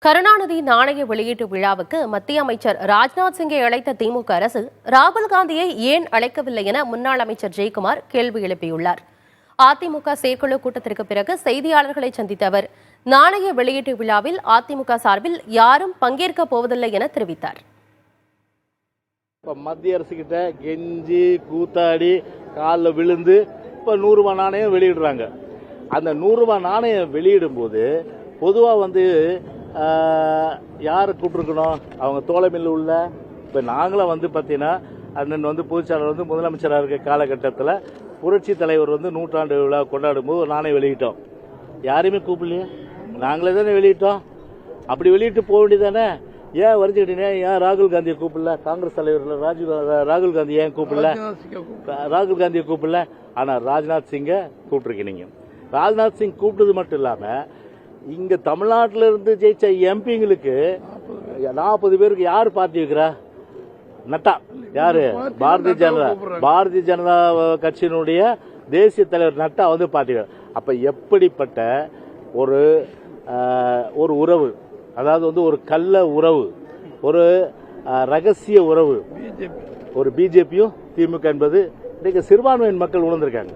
கருணாநிதி நாணய வெளியீட்டு விழாவுக்கு மத்திய அமைச்சர் ராஜ்நாத் சிங்கை அழைத்த திமுக அரசு ராகுல் காந்தியை ஏன் அழைக்கவில்லை என முன்னாள் அமைச்சர் ஜெயக்குமார் கேள்வி எழுப்பியுள்ளார். அதிமுக செயற்குழு கூட்டத்திற்கு பிறகு செய்தியாளர்களை சந்தித்த அவர் நாணய வெளியீட்டு விழாவில் அதிமுக சார்பில் யாரும் பங்கேற்கப் போவதில்லை என தெரிவித்தார். மத்திய அரசு கிட்ட கெஞ்சி கூத்தாடி காலில் விழுந்து இப்ப 100 ரூபாய் நாணயம் வெளியிடுறாங்க. அந்த 100 ரூபாய் நாணயம் வெளியிடும் போது பொதுவா யாரை கூப்பிட்டுருக்கணும்? அவங்க தோழமையில் உள்ள இப்ப நாங்களும் பார்த்தீங்கன்னா அண்ணன் பொதுச்செயலாளர் முதலமைச்சராக இருக்க காலகட்டத்தில் புரட்சி தலைவர் 100ஆண்டு விழா கொண்டாடும் போது ஒரு நாணயம் வெளியிட்டோம். யாரையுமே கூப்பிடலையே, நாங்களே தானே வெளியிட்டோம். அப்படி வெளியிட்டு போக வேண்டியதானே? ஏன் வரைஞ்சுக்கிட்டீங்க? ஏன் ராகுல் காந்தியை கூப்பிடல? காங்கிரஸ் தலைவர் ராகுல் காந்தி ஏன் கூப்பிடல? ராகுல் காந்தியை கூப்பிடல. ஆனா ராஜ்நாத் சிங்கை கூப்பிட்டுருக்கீங்க. ராஜ்நாத் சிங் கூப்பிட்டது மட்டும் இல்லாம இங்க தமிழ்நாட்டில இருந்து ஜெயிச்ச எம்பிங்களுக்கு 40 பேருக்கு யாரு பார்ட்டி வைக்கிறா? நட்டா யாரு? பாரதிய ஜனதா கட்சியினுடைய தேசிய தலைவர் நட்டா பார்ட்டி. அப்ப எப்படிப்பட்ட ஒரு உறவு, அதாவது ஒரு கள்ள உறவு, ஒரு ரகசிய உறவு ஒரு பிஜேபியும் திமுக என்பது இன்னைக்கு சிறுபான்மையின் மக்கள் உணர்ந்திருக்காங்க.